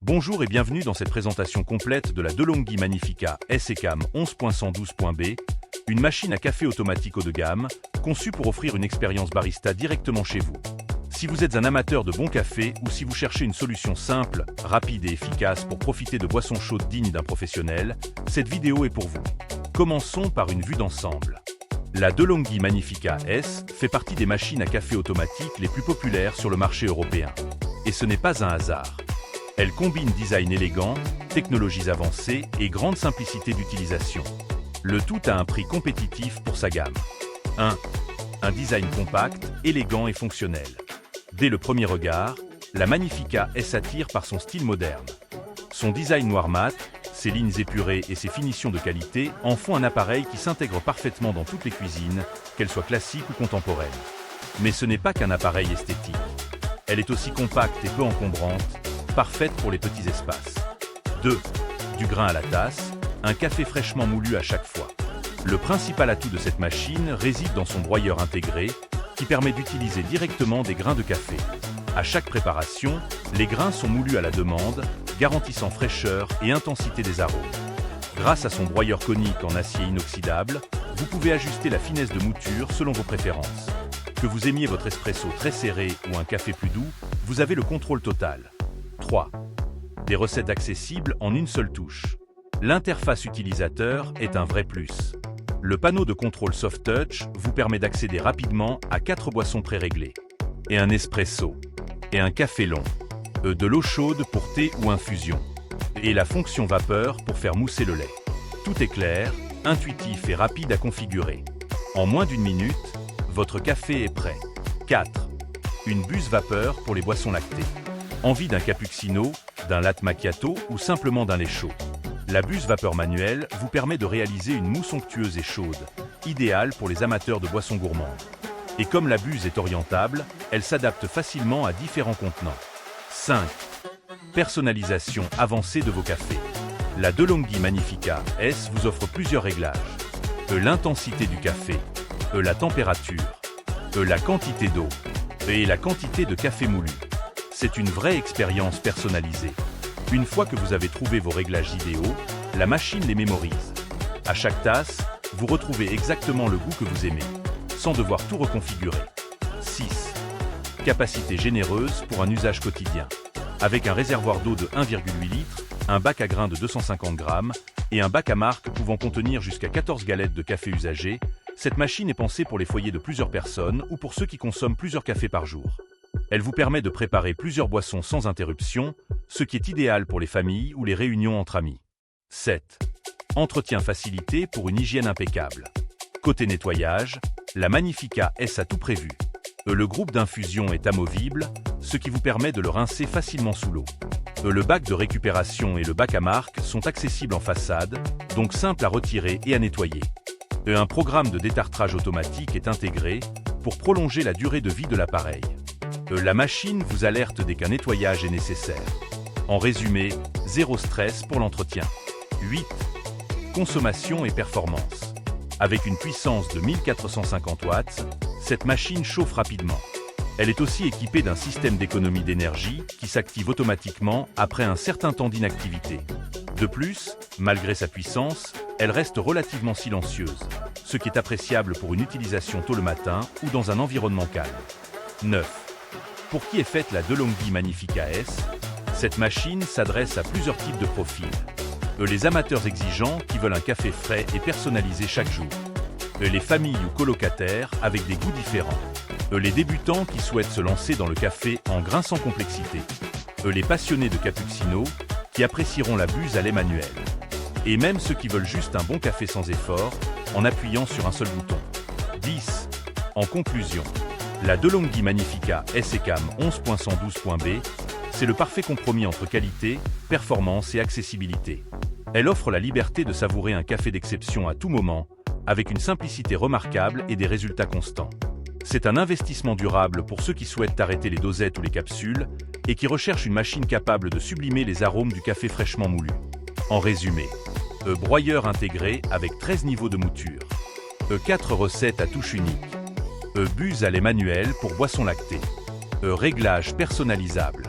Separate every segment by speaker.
Speaker 1: Bonjour et bienvenue dans cette présentation complète de la DeLonghi Magnifica S-ECAM 11.112.b, une machine à café automatique haut de gamme, conçue pour offrir une expérience barista directement chez vous. Si vous êtes un amateur de bon café ou si vous cherchez une solution simple, rapide et efficace pour profiter de boissons chaudes dignes d'un professionnel, cette vidéo est pour vous. Commençons par une vue d'ensemble. La DeLonghi Magnifica S fait partie des machines à café automatiques les plus populaires sur le marché européen. Et ce n'est pas un hasard. Elle combine design élégant, technologies avancées et grande simplicité d'utilisation. Le tout à un prix compétitif pour sa gamme. 1. Un design compact, élégant et fonctionnel. Dès le premier regard, la Magnifica S attire par son style moderne. Son design noir mat, ses lignes épurées et ses finitions de qualité en font un appareil qui s'intègre parfaitement dans toutes les cuisines, qu'elles soient classiques ou contemporaines. Mais ce n'est pas qu'un appareil esthétique. Elle est aussi compacte et peu encombrante, parfaite pour les petits espaces. 2. Du grain à la tasse, un café fraîchement moulu à chaque fois. Le principal atout de cette machine réside dans son broyeur intégré, qui permet d'utiliser directement des grains de café. À chaque préparation, les grains sont moulus à la demande, garantissant fraîcheur et intensité des arômes. Grâce à son broyeur conique en acier inoxydable, vous pouvez ajuster la finesse de mouture selon vos préférences. Que vous aimiez votre espresso très serré ou un café plus doux, vous avez le contrôle total. 3. Des recettes accessibles en une seule touche. L'interface utilisateur est un vrai plus. Le panneau de contrôle Soft Touch vous permet d'accéder rapidement à 4 boissons pré-réglées. Et un espresso. Et un café long. De l'eau chaude pour thé ou infusion. Et la fonction vapeur pour faire mousser le lait. Tout est clair, intuitif et rapide à configurer. En moins d'une minute, votre café est prêt. 4. Une buse vapeur pour les boissons lactées. Envie d'un cappuccino, d'un latte macchiato ou simplement d'un lait chaud. La buse vapeur manuelle vous permet de réaliser une mousse onctueuse et chaude, idéale pour les amateurs de boissons gourmandes. Et comme la buse est orientable, elle s'adapte facilement à différents contenants. 5. Personnalisation avancée de vos cafés. La DeLonghi Magnifica S vous offre plusieurs réglages. L'intensité du café, la température, la quantité d'eau et la quantité de café moulu. C'est une vraie expérience personnalisée. Une fois que vous avez trouvé vos réglages idéaux, la machine les mémorise. À chaque tasse, vous retrouvez exactement le goût que vous aimez, sans devoir tout reconfigurer. 6. Capacité généreuse pour un usage quotidien. Avec un réservoir d'eau de 1,8 litres, un bac à grains de 250 grammes et un bac à marque pouvant contenir jusqu'à 14 galettes de café usagées, cette machine est pensée pour les foyers de plusieurs personnes ou pour ceux qui consomment plusieurs cafés par jour. Elle vous permet de préparer plusieurs boissons sans interruption, ce qui est idéal pour les familles ou les réunions entre amis. 7. Entretien facilité pour une hygiène impeccable. Côté nettoyage, la Magnifica S a tout prévu. Le groupe d'infusion est amovible, ce qui vous permet de le rincer facilement sous l'eau. Le bac de récupération et le bac à marque sont accessibles en façade, donc simple à retirer et à nettoyer. Un programme de détartrage automatique est intégré pour prolonger la durée de vie de l'appareil. La machine vous alerte dès qu'un nettoyage est nécessaire. En résumé, zéro stress pour l'entretien. 8. Consommation et performance. Avec une puissance de 1450 watts, cette machine chauffe rapidement. Elle est aussi équipée d'un système d'économie d'énergie qui s'active automatiquement après un certain temps d'inactivité. De plus, malgré sa puissance, elle reste relativement silencieuse, ce qui est appréciable pour une utilisation tôt le matin ou dans un environnement calme. 9. Pour qui est faite la DeLonghi Magnifica S, cette machine s'adresse à plusieurs types de profils. Les amateurs exigeants qui veulent un café frais et personnalisé chaque jour. Les familles ou colocataires avec des goûts différents. Les débutants qui souhaitent se lancer dans le café en grain sans complexité. Les passionnés de cappuccino qui apprécieront la buse à lait manuel. Et même ceux qui veulent juste un bon café sans effort, en appuyant sur un seul bouton. 10. En conclusion, la DeLonghi Magnifica S-ECAM 11.112.b, c'est le parfait compromis entre qualité, performance et accessibilité. Elle offre la liberté de savourer un café d'exception à tout moment, avec une simplicité remarquable et des résultats constants. C'est un investissement durable pour ceux qui souhaitent arrêter les dosettes ou les capsules et qui recherchent une machine capable de sublimer les arômes du café fraîchement moulu. En résumé, broyeur intégré avec 13 niveaux de mouture. 4 recettes à touche unique. Buse à lait manuel pour boissons lactées. Réglage personnalisable.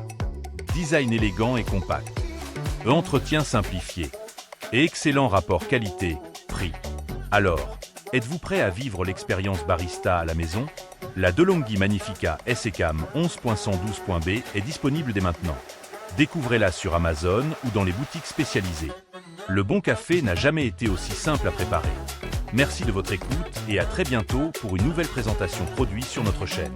Speaker 1: Design élégant et compact. entretien simplifié et excellent rapport qualité-prix. Alors, êtes-vous prêt à vivre l'expérience barista à la maison? La DeLonghi Magnifica SECAM 11.112.B est disponible dès maintenant. Découvrez-la sur Amazon ou dans les boutiques spécialisées. Le bon café n'a jamais été aussi simple à préparer. Merci de votre écoute et à très bientôt pour une nouvelle présentation produit sur notre chaîne.